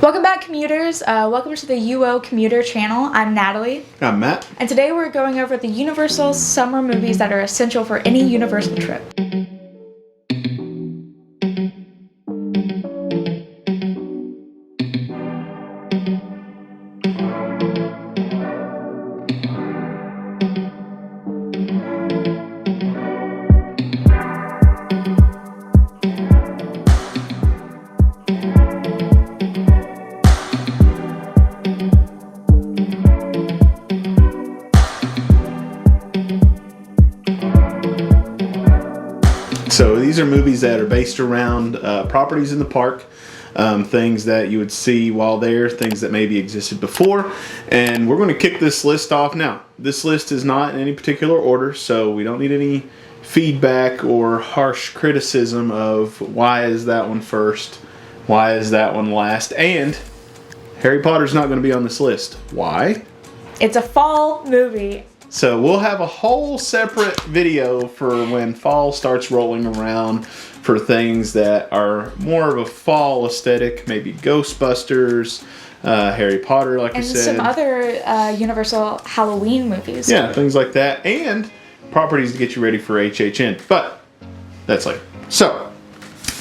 Welcome back, commuters. Welcome to the UO Commuter channel. I'm Natalie. I'm Matt. And today we're going over the Universal summer movies that are essential for any Universal trip. So these are movies that are based around properties in the park, things that you would see while there, things that maybe existed before. And we're going to kick this list off now. This list is not in any particular order, so we don't need any feedback or harsh criticism of why is that one first, why is that one last, and Harry Potter's not going to be on this list. Why? It's a fall movie. So we'll have a whole separate video for when fall starts rolling around for things that are more of a fall aesthetic, maybe Ghostbusters, Harry Potter, like I said. And some other Universal Halloween movies. Yeah, things like that. And properties to get you ready for HHN. But that's later. So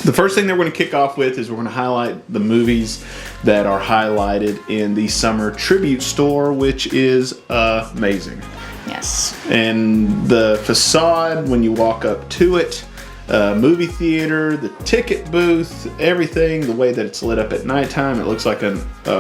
the first thing that we're going to kick off with is we're going to highlight the movies that are highlighted in the Summer Tribute Store, which is amazing. Yes. And the facade, when you walk up to it, movie theater, the ticket booth, everything, the way that it's lit up at nighttime, it looks like a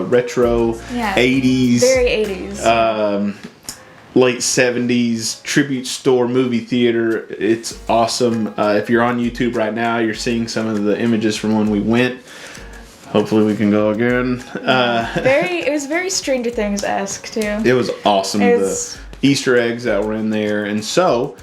retro 80s. Very 80s. Late 70s tribute store movie theater. It's awesome. If you're on YouTube right now, you're seeing some of the images from when we went. Hopefully we can go again. It was very Stranger Things-esque, too. It was awesome. The Easter eggs that were in there. And so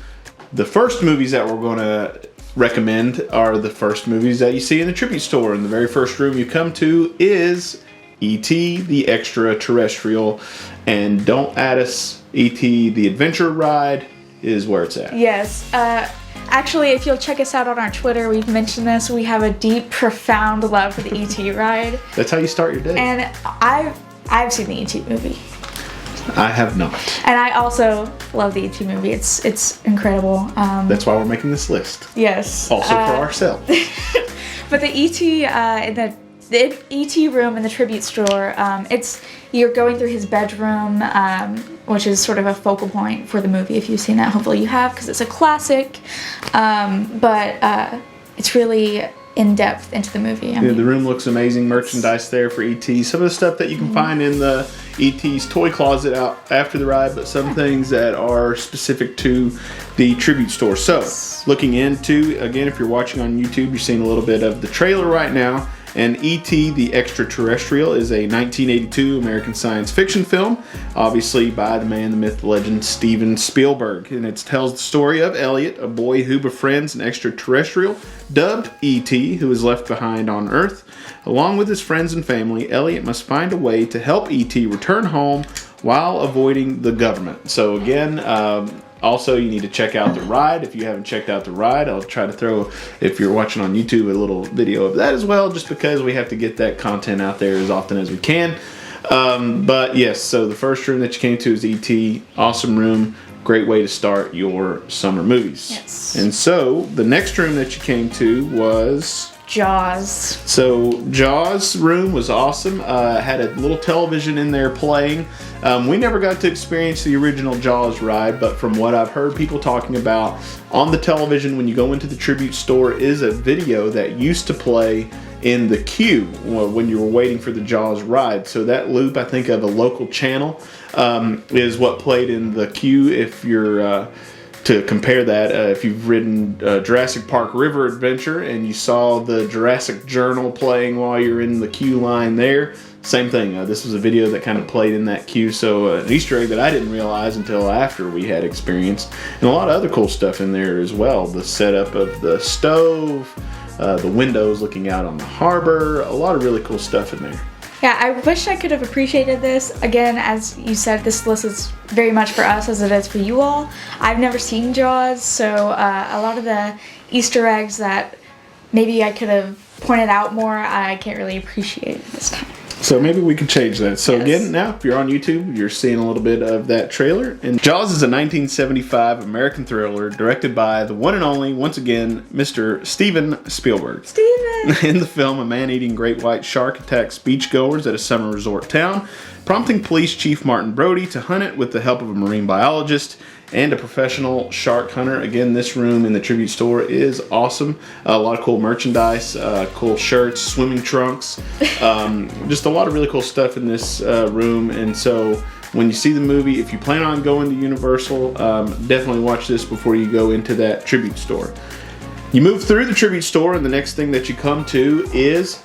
the first movies that we're going to recommend are the first movies that you see in the tribute store. And the very first room you come to is E.T. the Extraterrestrial. And don't add us, E.T. the Adventure Ride is where it's at. Yes. Actually, if you'll check us out on our Twitter, we've mentioned this. We have a deep, profound love for the E.T. ride. That's how you start your day. And I've seen the E.T. movie. I have not. And I also love the E.T. movie. It's incredible. That's why we're making this list. Yes. Also for ourselves. But the E.T. In the E.T. room in the tribute store, you're going through his bedroom, which is sort of a focal point for the movie. If you've seen that, hopefully you have, because it's a classic. But it's really in-depth into the movie. The room looks amazing. Merchandise there for E.T. Some of the stuff that you can find in the E.T.'s toy closet out after the ride, but some things that are specific to the tribute store. So, looking into, again, if you're watching on YouTube, you're seeing a little bit of the trailer right now. And E.T. the Extraterrestrial is a 1982 American science fiction film, obviously by the man, the myth, the legend, Steven Spielberg. And it tells the story of Elliot, a boy who befriends an extraterrestrial dubbed E.T., who is left behind on Earth. Along with his friends and family, Elliot must find a way to help E.T. return home while avoiding the government. So again, also, you need to check out the ride. If you haven't checked out the ride, I'll try to throw, if you're watching on YouTube, a little video of that as well, just because we have to get that content out there as often as we can. But yes, so the first room that you came to is E.T. Awesome room. Great way to start your summer movies. Yes. And so, the next room that you came to was Jaws. So Jaws room was awesome. Had a little television in there playing. We never got to experience the original Jaws ride, but from what I've heard people talking about, on the television when you go into the tribute store is a video that used to play in the queue when you were waiting for the Jaws ride. So that loop, I think, of a local channel is what played in the queue. If you're to compare that, if you've ridden Jurassic Park River Adventure and you saw the Jurassic Journal playing while you're in the queue line there, same thing. This was a video that kind of played in that queue, so an Easter egg that I didn't realize until after we had experienced. And a lot of other cool stuff in there as well. The setup of the stove, the windows looking out on the harbor, a lot of really cool stuff in there. Yeah, I wish I could have appreciated this. Again, as you said, this list is very much for us as it is for you all. I've never seen Jaws, so a lot of the Easter eggs that maybe I could have pointed out more, I can't really appreciate this time. So maybe we could change that. So Yes. again, now if you're on YouTube, you're seeing a little bit of that trailer. And Jaws is a 1975 American thriller directed by the one and only, once again, Mr. Steven Spielberg. Steven! In the film, a man-eating great white shark attacks beachgoers at a summer resort town, prompting police chief Martin Brody to hunt it with the help of a marine biologist and a professional shark hunter. Again, this room in the tribute store is awesome. A lot of cool merchandise, cool shirts, swimming trunks, just a lot of really cool stuff in this room. And so when you see the movie, if you plan on going to Universal, definitely watch this before you go into that tribute store. You move through the tribute store, and the next thing that you come to is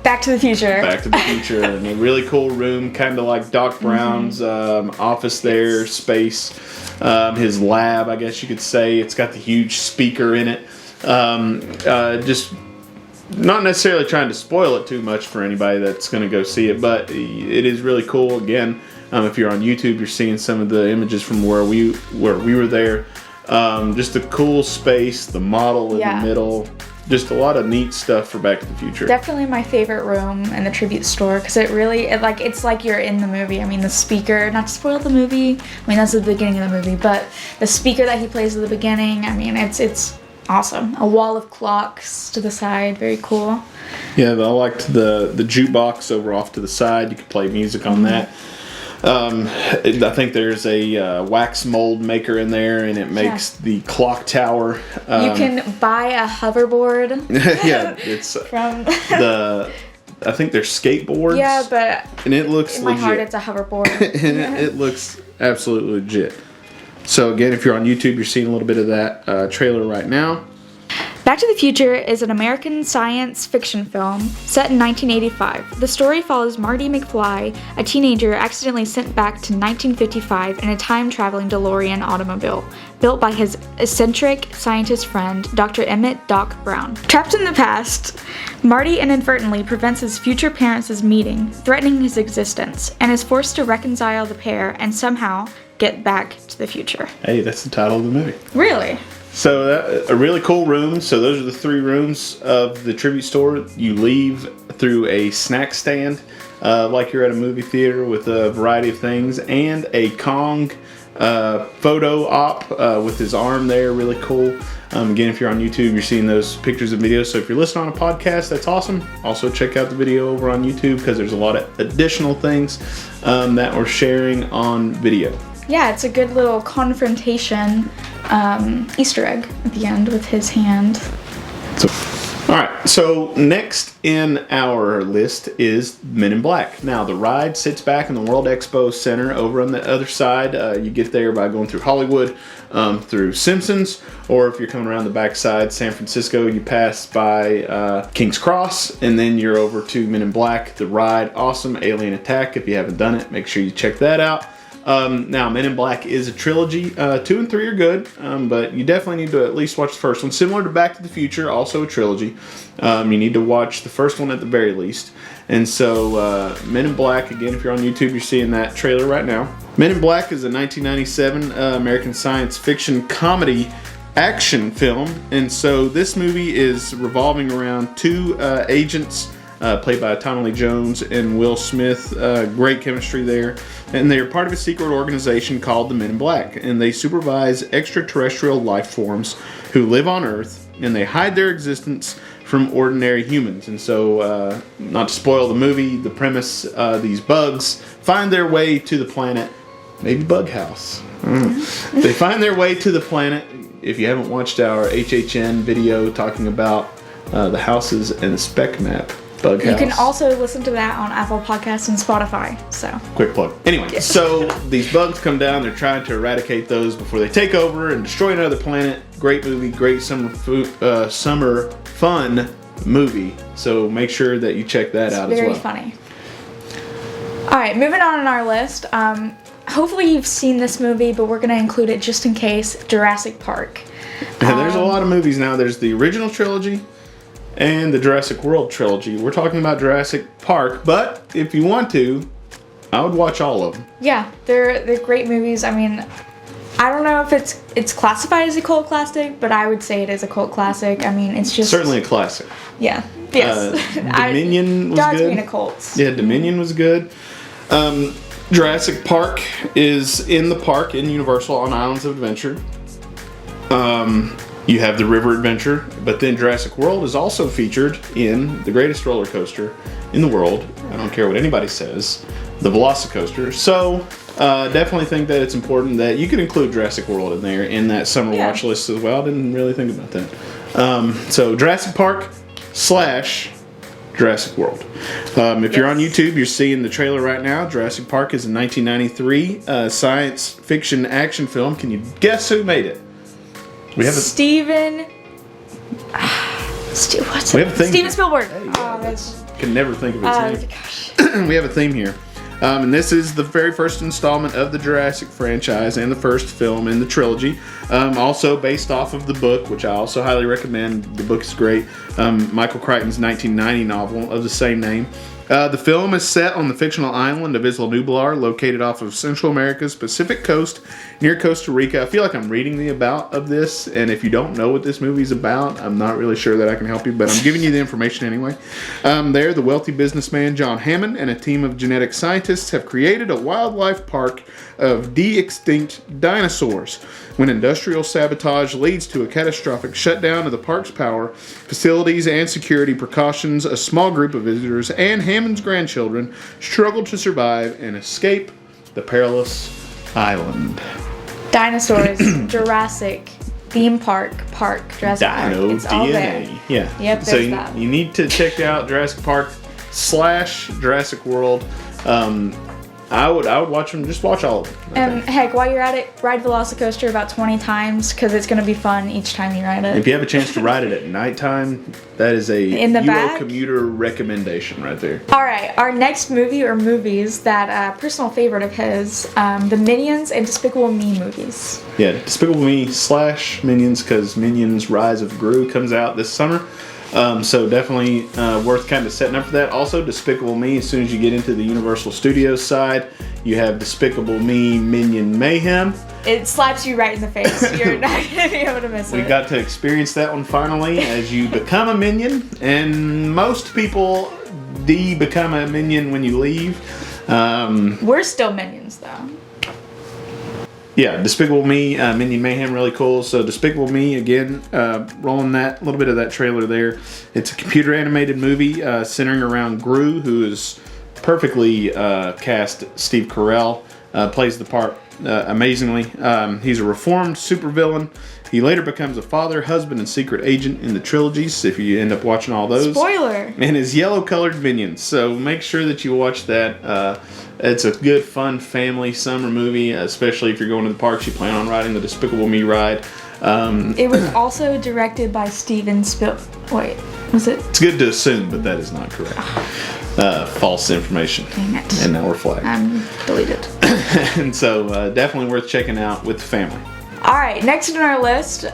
Back to the Future. Back to the Future, in a really cool room, kind of like Doc Brown's office there, space, his lab, I guess you could say. It's got the huge speaker in it. Just not necessarily trying to spoil it too much for anybody that's going to go see it, but it is really cool. Again, if you're on YouTube, you're seeing some of the images from where we were there. Just a cool space, the model in the middle. Just a lot of neat stuff for Back to the Future. Definitely my favorite room in the tribute store because it's like you're in the movie. I mean, the speaker, not to spoil the movie. I mean, that's the beginning of the movie, but the speaker that he plays at the beginning, I mean, it's awesome. A wall of clocks to the side, very cool. Yeah, I liked the jukebox over off to the side. You could play music on that. I think there's a wax mold maker in there, and it makes the clock tower. You can buy a hoverboard. Yeah, it's from I think they're skateboards. Yeah, but and it looks in my legit. heart it's a hoverboard. And it looks absolutely legit. So again, if you're on YouTube, you're seeing a little bit of that trailer right now. Back to the Future is an American science fiction film set in 1985. The story follows Marty McFly, a teenager accidentally sent back to 1955 in a time-traveling DeLorean automobile, built by his eccentric scientist friend, Dr. Emmett Doc Brown. Trapped in the past, Marty inadvertently prevents his future parents' meeting, threatening his existence, and is forced to reconcile the pair and somehow get back to the future. Hey, that's the title of the movie. Really? So a really cool room. So those are the three rooms of the tribute store. You leave through a snack stand, like you're at a movie theater with a variety of things, and a Kong photo op with his arm there, really cool. Again, if you're on YouTube, you're seeing those pictures and videos. So if you're listening on a podcast, that's awesome. Also check out the video over on YouTube because there's a lot of additional things that we're sharing on video. Yeah, it's a good little confrontation Easter egg at the end with his hand. Alright, so next in our list is Men in Black. Now, the ride sits back in the World Expo Center over on the other side. You get there by going through Hollywood, through Simpsons, or if you're coming around the backside, San Francisco, you pass by King's Cross, and then you're over to Men in Black. The ride, awesome. Alien Attack. If you haven't done it, make sure you check that out. Now, Men in Black is a trilogy. 2 and 3 are good, but you definitely need to at least watch the first one. Similar to Back to the Future, also a trilogy. You need to watch the first one at the very least. And so, Men in Black, again, if you're on YouTube, you're seeing that trailer right now. Men in Black is a 1997 American science fiction comedy action film. And so this movie is revolving around 2 agents played by Tommy Lee Jones and Will Smith. Great chemistry there. And they're part of a secret organization called the Men in Black. And they supervise extraterrestrial life forms who live on Earth, and they hide their existence from ordinary humans. And so, not to spoil the movie, the premise, these bugs find their way to the planet, maybe Bug House. They find their way to the planet. If you haven't watched our HHN video talking about the houses and the spec map, Bug House. You can also listen to that on Apple Podcasts and Spotify. So quick plug. Anyway, so these bugs come down. They're trying to eradicate those before they take over and destroy another planet. Great movie. Great summer fun movie. So make sure that you check that out as well. Very funny. All right, moving on our list. Hopefully you've seen this movie, but we're going to include it just in case. Jurassic Park. And there's a lot of movies now. There's the original trilogy and the Jurassic World trilogy. We're talking about Jurassic Park, but if you want to, I would watch all of them. Yeah, they're great movies. I mean, I don't know if it's classified as a cult classic, but I would say it is a cult classic. I mean, it's just certainly a classic. Yeah, Yes. Dominion was God's good. being a cult. Yeah, Dominion was good. Jurassic Park is in the park in Universal on Islands of Adventure. You have the River Adventure, but then Jurassic World is also featured in the greatest roller coaster in the world. I don't care what anybody says, the Velocicoaster. So definitely think that it's important that you can include Jurassic World in there in that summer watch list as well. I didn't really think about that. So Jurassic Park / Jurassic World. If you're on YouTube, you're seeing the trailer right now. Jurassic Park is a 1993 science fiction action film. Can you guess who made it? We have Steven Spielberg. Can never think of his name. Gosh. We have a theme here. And this is the very first installment of the Jurassic franchise and the first film in the trilogy. Also based off of the book, which I also highly recommend. The book is great. Michael Crichton's 1990 novel of the same name. The film is set on the fictional island of Isla Nublar, located off of Central America's Pacific coast near Costa Rica. I feel like I'm reading the about of this, and if you don't know what this movie's about, I'm not really sure that I can help you, but I'm giving you the information anyway. There, the wealthy businessman John Hammond and a team of genetic scientists have created a wildlife park of de-extinct dinosaurs. When industrial sabotage leads to a catastrophic shutdown of the park's power, facilities, and security precautions, a small group of visitors and Hammond's grandchildren struggle to survive and escape the perilous island. Dinosaurs, Jurassic, theme park, Jurassic Dino Park. It's all DNA. there. Yeah. Yep, So there's that. you need to check out Jurassic Park / Jurassic World. I would watch them. Just watch all of them. And heck, while you're at it, ride Velocicoaster about 20 times because it's going to be fun each time you ride it. If you have a chance to ride it at nighttime, that is a In the back? commuter recommendation right there. All right, our next movie or movies that personal favorite of his, the Minions and Despicable Me movies. Yeah, Despicable Me / Minions, because Minions Rise of Gru comes out this summer. So definitely worth kind of setting up for that. Also, Despicable Me, as soon as you get into the Universal Studios side, you have Despicable Me Minion Mayhem. It slaps you right in the face. You're not going to be able to miss it. We got to experience that one finally as you become a minion. And most people become a minion when you leave. We're still minions, though. Yeah, Despicable Me, Minion Mayhem, really cool. So Despicable Me, again, rolling that little bit of that trailer there. It's a computer animated movie centering around Gru, who is perfectly cast. Steve Carell plays the part amazingly. He's a reformed supervillain. He later becomes a father, husband, and secret agent in the trilogies, if you end up watching all those. Spoiler! And his yellow-colored minions. So make sure that you watch that. It's a good, fun family summer movie, especially if you're going to the parks. You plan on riding the Despicable Me ride. It was also directed by Steven Spielberg. Wait, was it? It's good to assume, but that is not correct. False information. Dang it. And now we're flagged. Deleted. And so definitely worth checking out with the family. All right, next on our list,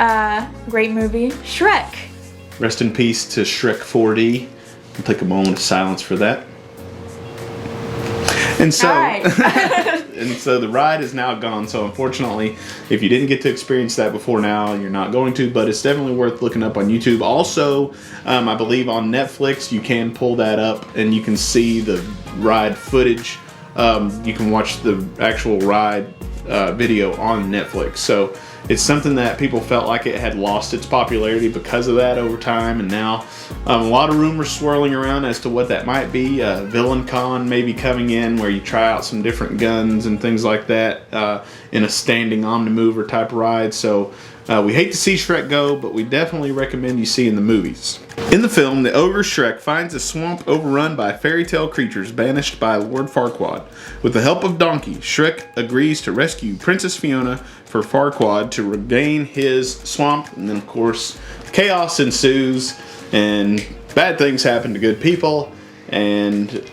great movie, Shrek. Rest in peace to Shrek 4D. We'll take a moment of silence for that. And so, All right. and so the ride is now gone. So unfortunately, if you didn't get to experience that before now, you're not going to. But it's definitely worth looking up on YouTube. Also, I believe on Netflix you can pull that up and you can see the ride footage. You can watch the actual ride video on Netflix. So it's something that people felt like it had lost its popularity because of that over time, and now a lot of rumors swirling around as to what that might be. Villain Con may be coming in where you try out some different guns and things like that in a standing omnimover type ride. So we hate to see Shrek go, but we definitely recommend you seeing the movies. In the film, the ogre Shrek finds a swamp overrun by fairy tale creatures banished by Lord Farquaad. With the help of Donkey, Shrek agrees to rescue Princess Fiona for Farquaad to regain his swamp, and then of course chaos ensues and bad things happen to good people, and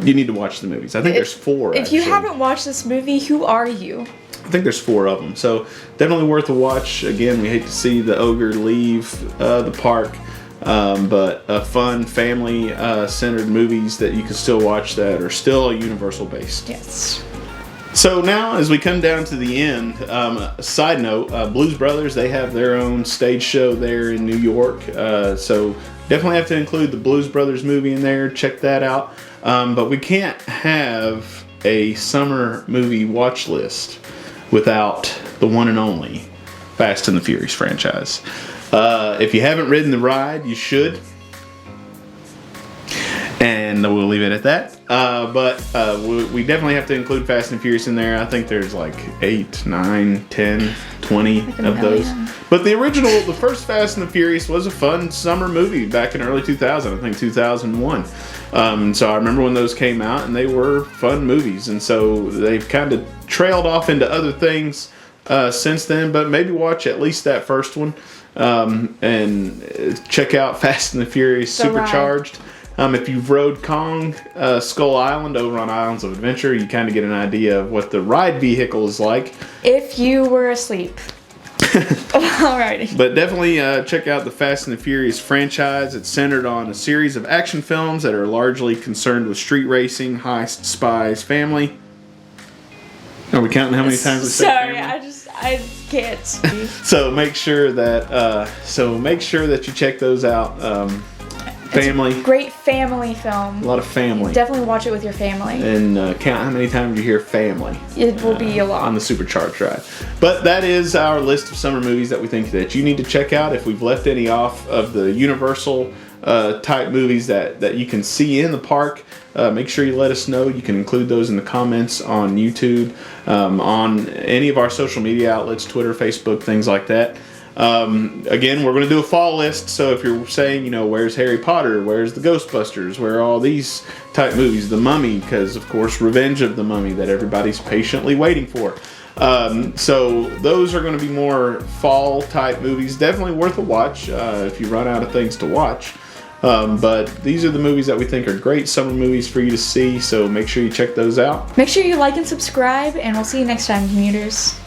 you need to watch the movies. I think there's 4. If you haven't watched this movie, who are you? I think there's 4 of them, so definitely worth a watch. Again, we hate to see the ogre leave the park, but fun family-centered movies that you can still watch that are still Universal-based. Yes. So now, as we come down to the end, side note, Blues Brothers, they have their own stage show there in New York. So definitely have to include the Blues Brothers movie in there. Check that out. But we can't have a summer movie watch list without the one and only Fast and the Furious franchise. If you haven't ridden the ride, you should. And we'll leave it at that. But we definitely have to include Fast and Furious in there. I think there's like 8, 9, 10, 20 of those. But the first Fast and the Furious was a fun summer movie back in early 2000, I think 2001. So I remember when those came out, and they were fun movies. And so they've kind of trailed off into other things since then. But maybe watch at least that first one. And check out Fast and the Furious Supercharged. If you've rode Kong Skull Island over on Islands of Adventure, you kind of get an idea of what the ride vehicle is like. If you were asleep. Alrighty. But definitely check out the Fast and the Furious franchise. It's centered on a series of action films that are largely concerned with street racing, heists, spies, family. Are we counting how many times we say family? I can't speak. So make sure that you check those out. Family. It's a great family film. A lot of family. Definitely watch it with your family. And count how many times you hear family. It will be a lot. On the Supercharged ride. But that is our list of summer movies that we think that you need to check out. If we've left any off of the Universal type movies that you can see in the park, make sure you let us know. You can include those in the comments on YouTube, on any of our social media outlets, Twitter, Facebook, things like that. Again, we're going to do a fall list, so if you're saying, where's Harry Potter, where's the Ghostbusters, where are all these type movies, The Mummy, because of course Revenge of the Mummy that everybody's patiently waiting for. So those are going to be more fall type movies, definitely worth a watch if you run out of things to watch. But these are the movies that we think are great summer movies for you to see, so make sure you check those out. Make sure you like and subscribe, and we'll see you next time, commuters.